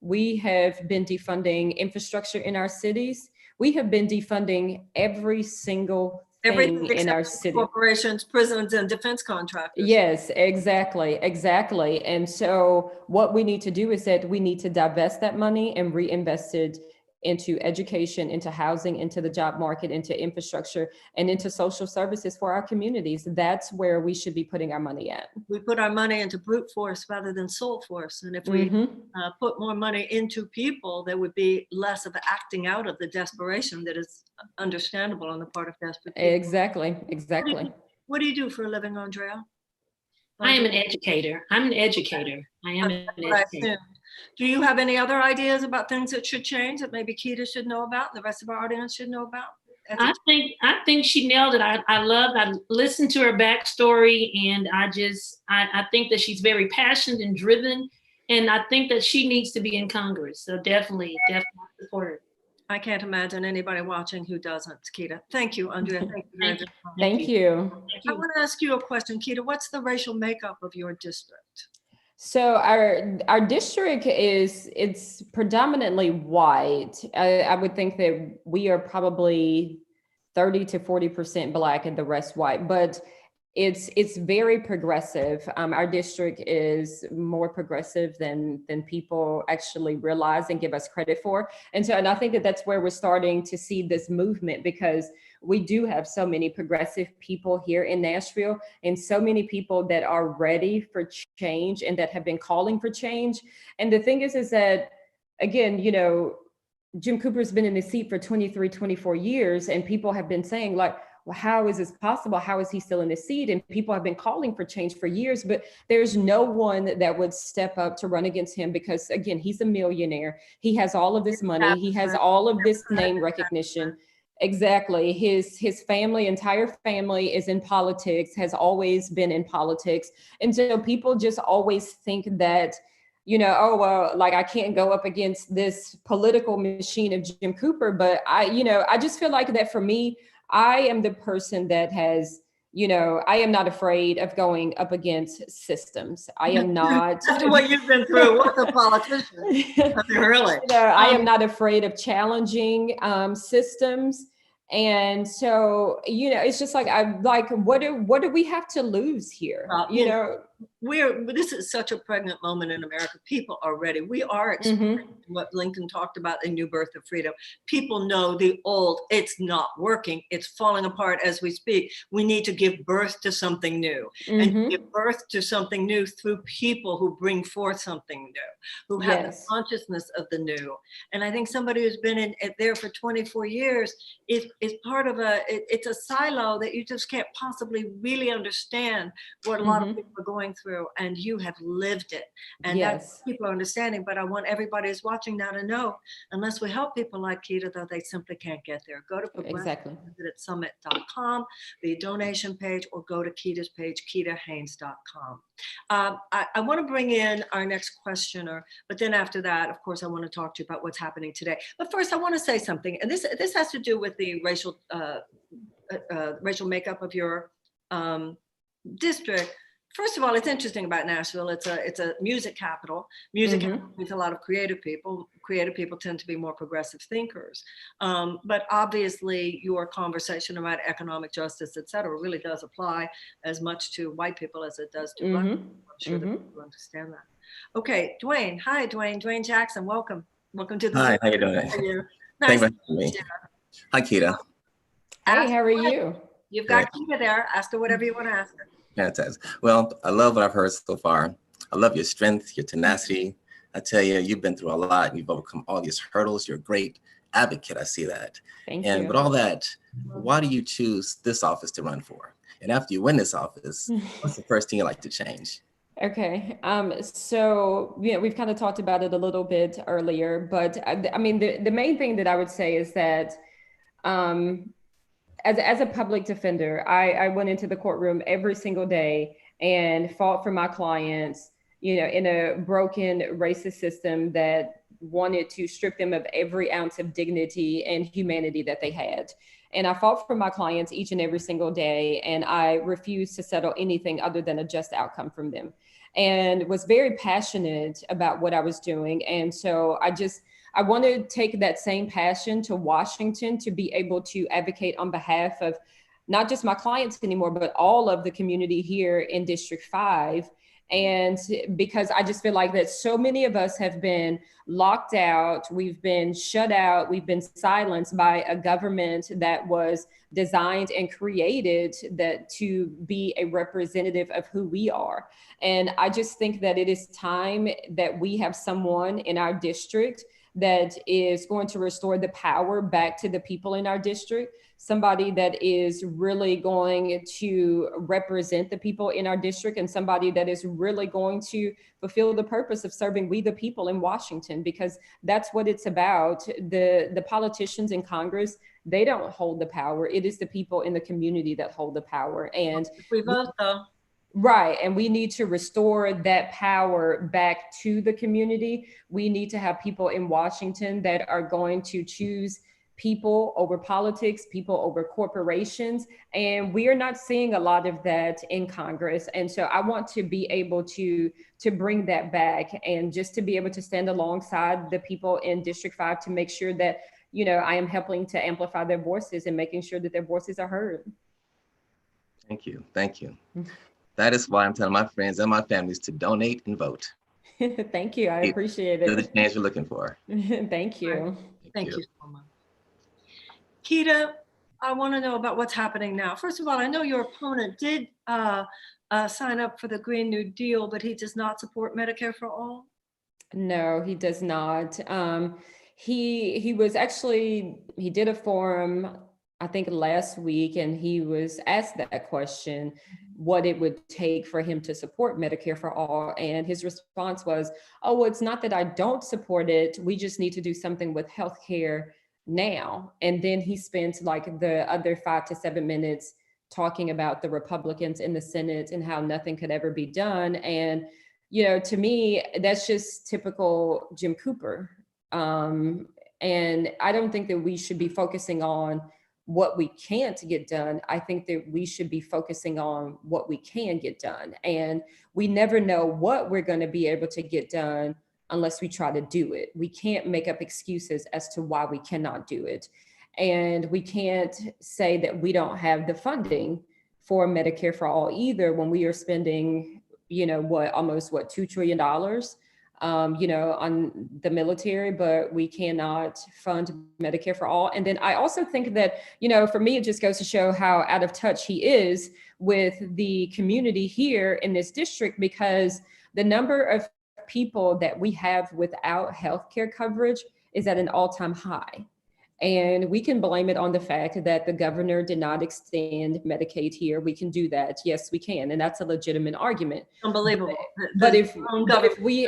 We have been defunding infrastructure in our cities. We have been defunding every single thing in our city. Corporations, prisons, and defense contractors. Yes, exactly. And so what we need to do is that we need to divest that money and reinvest it into education, into housing, into the job market, into infrastructure, and into social services for our communities. That's where we should be putting our money at. We put our money into brute force rather than soul force. And if we put more money into people, there would be less of the acting out of the desperation that is understandable on the part of desperate people. Exactly. What do you do for a living, Andrea? I am an educator. I am an educator. Do you have any other ideas about things that should change that maybe Keita should know about, and the rest of our audience should know about? I think she nailed it. I listened to her backstory, and I think that she's very passionate and driven, and I think that she needs to be in Congress. So definitely support her. I can't imagine anybody watching who doesn't, Keita. Thank you, Andrea. Thank you. I want to ask you a question, Keita. What's the racial makeup of your district? So our district it's predominantly white. I would think that we are probably 30 to 40% Black and the rest white, but it's very progressive. Our district is more progressive than people actually realize and give us credit for. And I think that that's where we're starting to see this movement, because we do have so many progressive people here in Nashville, and so many people that are ready for change and that have been calling for change. And the thing is that, again, you know, Jim Cooper's been in the seat for 23, 24 years, and people have been saying, like, well, how is this possible? How is he still in the seat? And people have been calling for change for years, but there's no one that would step up to run against him, because, again, he's a millionaire. He has all of this money. He has all of this name recognition. Exactly. His family, entire family is in politics, has always been in politics. And so people just always think that, you know, oh, well, like I can't go up against this political machine of Jim Cooper. But I just feel like that for me, I am the person that has, you know, I am not afraid of going up against systems. I am not. After what you've been through, what's a politician? Really? You know, I am not afraid of challenging systems. And so, you know, it's just like, what do we have to lose here? You know, this is such a pregnant moment in America. People are ready. We are experiencing what Lincoln talked about, a new birth of freedom. People know the old, it's not working. It's falling apart as we speak. We need to give birth to something new, and give birth to something new through people who bring forth something new, who have the consciousness of the new. And I think somebody who's been there for 24 years is part of it's a silo that you just can't possibly really understand what a lot of people are going through, and you have lived it, and that's what people are understanding. But I want everybody who's watching now to know, unless we help people like Keita, though, they simply can't get there. Go to progressive@summit.com, the donation page, or go to Keita's page, KeitaHaynes.com. I want to bring in our next questioner, but then after that, of course, I want to talk to you about what's happening today. But first, I want to say something, and this has to do with the racial makeup of your district. First of all, it's interesting about Nashville. It's a music capital. Music capital means a lot of creative people. Creative people tend to be more progressive thinkers. But obviously, your conversation about economic justice, et cetera, really does apply as much to white people as it does to Black people. I'm sure that people understand that. Okay, Dwayne. Hi, Dwayne. Dwayne Jackson. Welcome. Welcome to the. Hi, how you doing? How are you? Thanks for having me. Hi, Keita. Hey, how are you? You've got Keeda there. Ask her whatever you want to ask her. Fantastic. Well, I love what I've heard so far. I love your strength, your tenacity. I tell you, you've been through a lot and you've overcome all these hurdles. You're a great advocate. I see that. Thank you. With all that, why do you choose this office to run for? And after you win this office, what's the first thing you'd like to change? Okay. So, we've kind of talked about it a little bit earlier, but I mean, the main thing that I would say is that as a public defender, I went into the courtroom every single day and fought for my clients, in a broken racist system that wanted to strip them of every ounce of dignity and humanity that they had. And I fought for my clients each and every single day, and I refused to settle anything other than a just outcome from them, and was very passionate about what I was doing. And so I want to take that same passion to Washington to be able to advocate on behalf of not just my clients anymore, but all of the community here in District 5. And because I just feel like that so many of us have been locked out, we've been shut out, we've been silenced by a government that was designed and created that to be a representative of who we are. And I just think that it is time that we have someone in our district that is going to restore the power back to the people in our district, somebody that is really going to represent the people in our district, and somebody that is really going to fulfill the purpose of serving we the people in Washington, because that's what it's about. The politicians in Congress, they don't hold the power. It is the people in the community that hold the power. And We vote though. right. And we need to restore that power back to the community. We need to have people in Washington that are going to choose people over politics, people over corporations. And we are not seeing a lot of that in Congress. And so I want to be able to bring that back, and just to be able to stand alongside the people in District 5 to make sure that, I am helping to amplify their voices and making sure that their voices are heard. Thank you. Thank you. That is why I'm telling my friends and my families to donate and vote. Thank you. I appreciate it. Do the change you're looking for. Thank you. Thank you so much. Keeda, I want to know about what's happening now. First of all, I know your opponent did sign up for the Green New Deal, but he does not support Medicare for all. No, he does not. He did a forum, I think last week, and he was asked that question, what it would take for him to support Medicare for all. And his response was, oh, well, it's not that I don't support it. We just need to do something with healthcare now. And then he spent like the other 5 to 7 minutes talking about the Republicans in the Senate and how nothing could ever be done. And, to me, that's just typical Jim Cooper. And I don't think that we should be focusing on what we can't get done. I think that we should be focusing on what we can get done. And we never know what we're going to be able to get done unless we try to do it. We can't make up excuses as to why we cannot do it. And we can't say that we don't have the funding for Medicare for all either, when we are spending, almost $2 trillion, on the military, but we cannot fund Medicare for all. And then I also think that, for me, it just goes to show how out of touch he is with the community here in this district, because the number of people that we have without healthcare coverage is at an all-time high. And we can blame it on the fact that the governor did not extend Medicaid here. We can do that. Yes, we can. And that's a legitimate argument. Unbelievable. But if we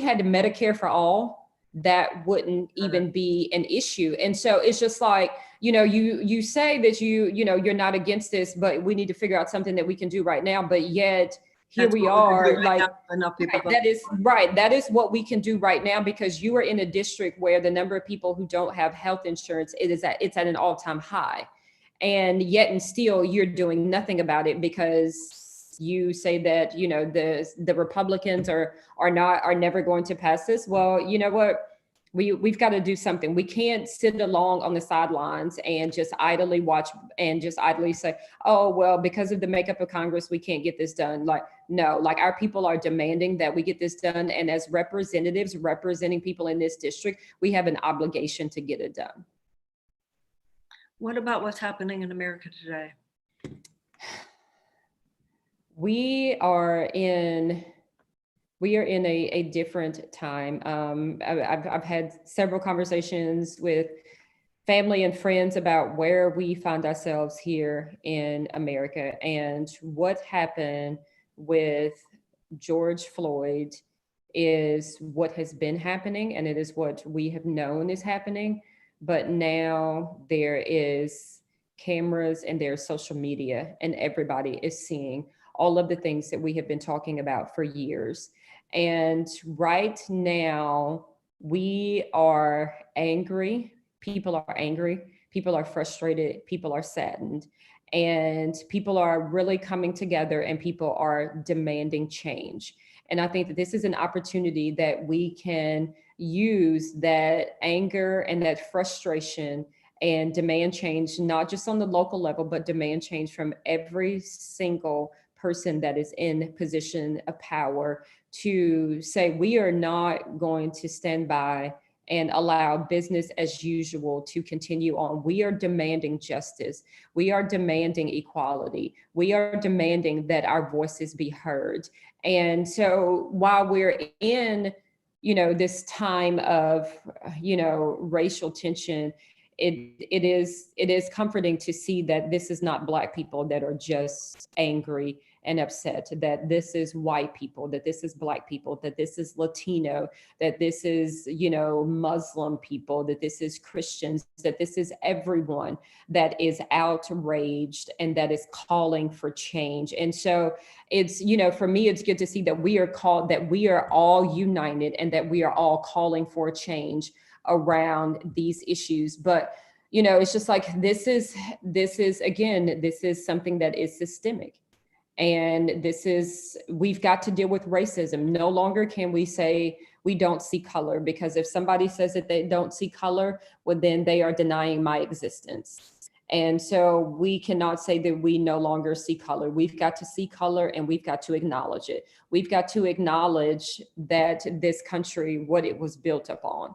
had Medicare for all, that wouldn't even be an issue. And so it's just like, you say that you're not against this, but we need to figure out something that we can do right now. But yet here we are, like, that is right. That is what we can do right now, because you are in a district where the number of people who don't have health insurance, it's at an all-time high. And yet and still you're doing nothing about it, because you say that, the Republicans are never going to pass this. Well, you know what? We've got to do something. We can't sit along on the sidelines and just idly watch and just idly say, oh, well, because of the makeup of Congress, we can't get this done. Like, no, like, our people are demanding that we get this done. And as representatives representing people in this district, we have an obligation to get it done. What about what's happening in America today? We are in a different time. I've had several conversations with family and friends about where we find ourselves here in America, and what happened with George Floyd is what has been happening, and it is what we have known is happening. But now there is cameras and there's social media, and everybody is seeing all of the things that we have been talking about for years. And right now, we are angry. People are angry. People are frustrated. People are saddened. And people are really coming together, and people are demanding change. And I think that this is an opportunity that we can use that anger and that frustration and demand change, not just on the local level, but demand change from every single person that is in position of power, to say we are not going to stand by and allow business as usual to continue on. We are demanding justice. We are demanding equality. We are demanding that our voices be heard. And so while we're in, this time of, racial tension, it is comforting to see that this is not Black people that are just angry and upset, that this is white people, that this is Black people, that this is Latino, that this is, Muslim people, that this is Christians, that this is everyone that is outraged and that is calling for change. And so it's, for me, it's good to see that we are all united, and that we are all calling for change around these issues. But it's just like this is something that is systemic. And we've got to deal with racism. No longer can we say we don't see color, because if somebody says that they don't see color, well, then they are denying my existence. And so we cannot say that we no longer see color. We've got to see color, and we've got to acknowledge it. We've got to acknowledge that this country, what it was built upon,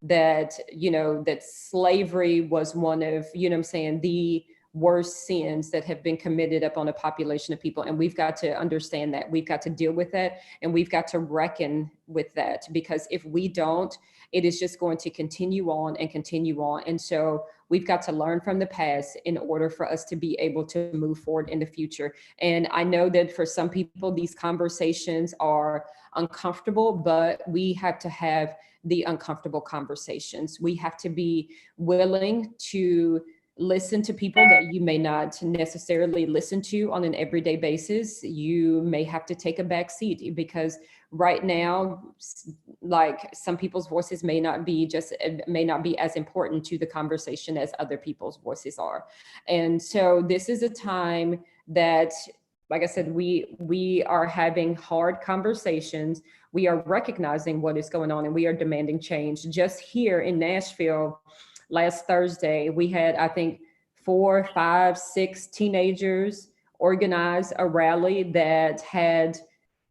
that, that slavery was one of, the worst sins that have been committed upon a population of people. And we've got to understand that. We've got to deal with that, and we've got to reckon with that, because if we don't, it is just going to continue on and continue on. And so we've got to learn from the past in order for us to be able to move forward in the future. And I know that for some people, these conversations are uncomfortable, but we have to have the uncomfortable conversations. We have to be willing to listen to people that you may not necessarily listen to on an everyday basis. You may have to take a back seat, because right now, like, some people's voices may not be as important to the conversation as other people's voices are. And so this is a time that, like I said, we are having hard conversations. We are recognizing what is going on, and we are demanding change. Just here in Nashville, last Thursday, we had, I think, 4, 5, 6 teenagers organize a rally that had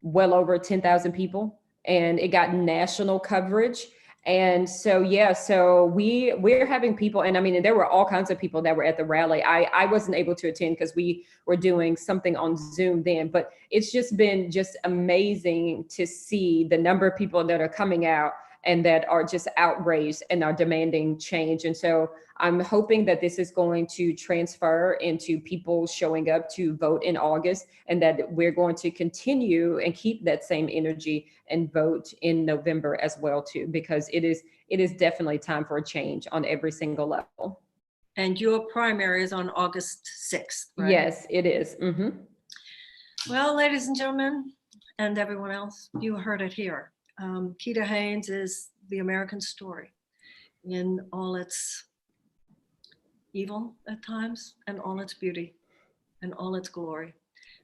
well over 10,000 people, and it got national coverage. And so, so we're having people, and I mean, there were all kinds of people that were at the rally. I wasn't able to attend because we were doing something on Zoom then, but it's just been amazing to see the number of people that are coming out and that are just outraged and are demanding change. And so I'm hoping that this is going to transfer into people showing up to vote in August, and that we're going to continue and keep that same energy and vote in November as well too, because it is definitely time for a change on every single level. And your primary is on August 6th, right? Yes, it is. Mm-hmm. Well, ladies and gentlemen, and everyone else, you heard it here. Keita Haynes is the American story in all its evil at times, and all its beauty, and all its glory.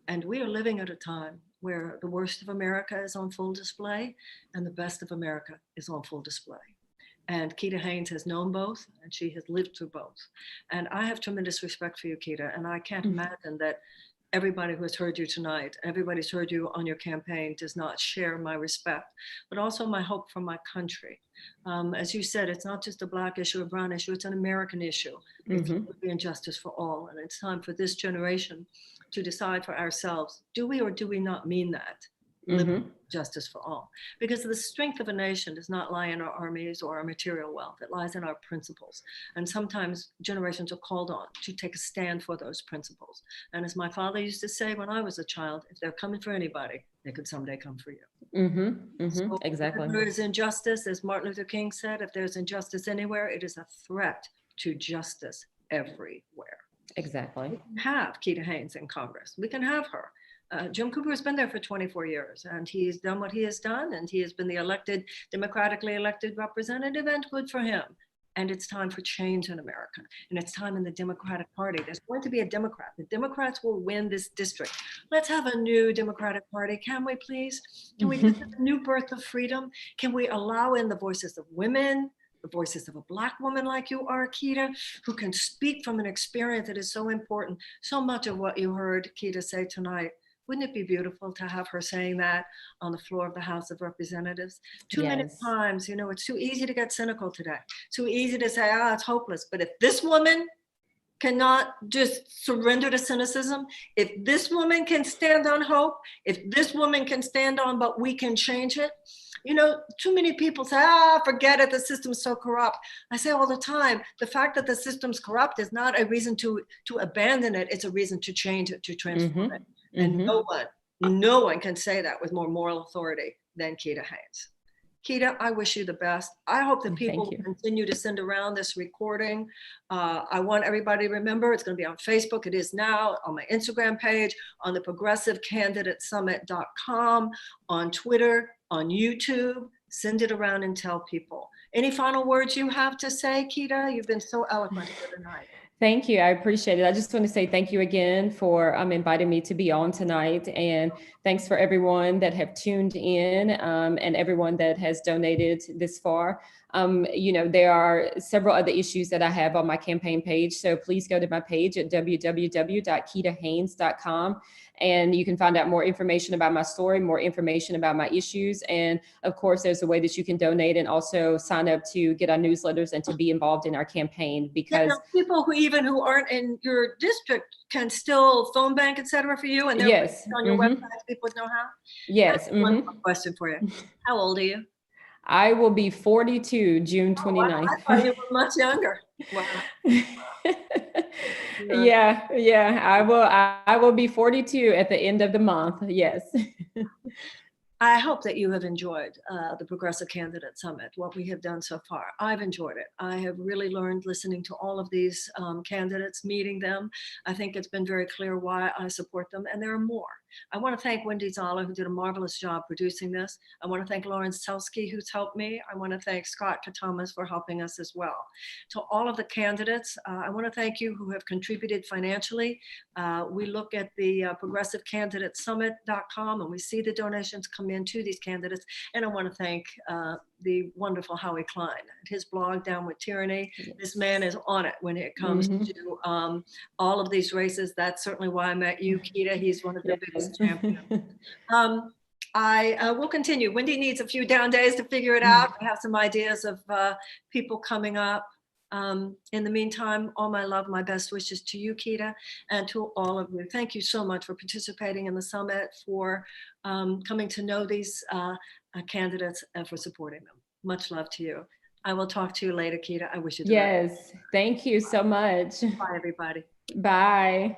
And we are living at a time where the worst of America is on full display, and the best of America is on full display. And Keita Haynes has known both, and she has lived through both. And I have tremendous respect for you, Keita, and I can't imagine that everybody who has heard you tonight, everybody's heard you on your campaign, does not share my respect, but also my hope for my country. As you said, it's not just a Black issue, a brown issue, it's an American issue. It's liberty and justice for all. And it's time for this generation to decide for ourselves, do we or do we not mean that? Liberty, justice for all. Because the strength of a nation does not lie in our armies or our material wealth. It lies in our principles. And sometimes generations are called on to take a stand for those principles. And as my father used to say when I was a child, if they're coming for anybody, they could someday come for you. So Exactly. if there is injustice, as Martin Luther King said, if there's injustice anywhere, it is a threat to justice everywhere. Exactly. We can have Keita Haynes in Congress. We can have her. Jim Cooper has been there for 24 years and he's done what he has done, and he has been the democratically elected representative, and good for him. And it's time for change in America. And it's time in the Democratic Party. There's going to be a Democrat. The Democrats will win this district. Let's have a new Democratic Party. Can we please? Can we just have a new birth of freedom? Can we allow in the voices of women, the voices of a Black woman like you are, Keita, who can speak from an experience that is so important. So much of what you heard Keita say tonight, wouldn't it be beautiful to have her saying that on the floor of the House of Representatives? Too many times, it's too easy to get cynical today. Too easy to say, it's hopeless. But if this woman cannot just surrender to cynicism, if this woman can stand on hope, if this woman can stand on, but we can change it. Too many people say, forget it, the system's so corrupt. I say all the time, the fact that the system's corrupt is not a reason to abandon it, it's a reason to change it, to transform it. And no one can say that with more moral authority than Keita Haynes. Keita, I wish you the best. I hope that people will continue to send around this recording. I want everybody to remember, it's going to be on Facebook. It is now on my Instagram page, on the progressivecandidatesummit.com, on Twitter, on YouTube. Send it around and tell people. Any final words you have to say, Keita? You've been so eloquent here tonight. Thank you. I appreciate it. I just want to say thank you again for inviting me to be on tonight. And thanks for everyone that have tuned in and everyone that has donated this far. There are several other issues that I have on my campaign page. So please go to my page at www.keitahaynes.com. And you can find out more information about my story, more information about my issues. And of course, there's a way that you can donate and also sign up to get our newsletters and to be involved in our campaign, because people who aren't in your district can still phone bank, et cetera, for you. And they're on your website, people know how. Yes. One question for you. How old are you? I will be 42 June 29th. Wow. I thought you were much younger. Wow. I will be 42 at the end of the month. Yes. I hope that you have enjoyed the Progressive Candidate Summit, what we have done so far. I've enjoyed it. I have really learned listening to all of these candidates, meeting them. I think it's been very clear why I support them, and there are more. I want to thank Wendy Zoller, who did a marvelous job producing this. I want to thank Lauren Selsky, who's helped me. I want to thank Scott Katamas for helping us as well. To all of the candidates, I want to thank you who have contributed financially. We look at the progressivecandidatesummit.com and we see the donations come in to these candidates. And I want to thank the wonderful Howie Klein, his blog, Down with Tyranny. Yes. This man is on it when it comes to all of these races. That's certainly why I met you, Keita. He's one of the biggest champions. I will continue. Wendy needs a few down days to figure it out. I have some ideas of people coming up. In the meantime, all my love, my best wishes to you, Keita, and to all of you. Thank you so much for participating in the summit, for coming to know these candidates, and for supporting them. Much love to you. I will talk to you later, Keita. I wish you the best. Yes, thank you so much. Bye, everybody. Bye.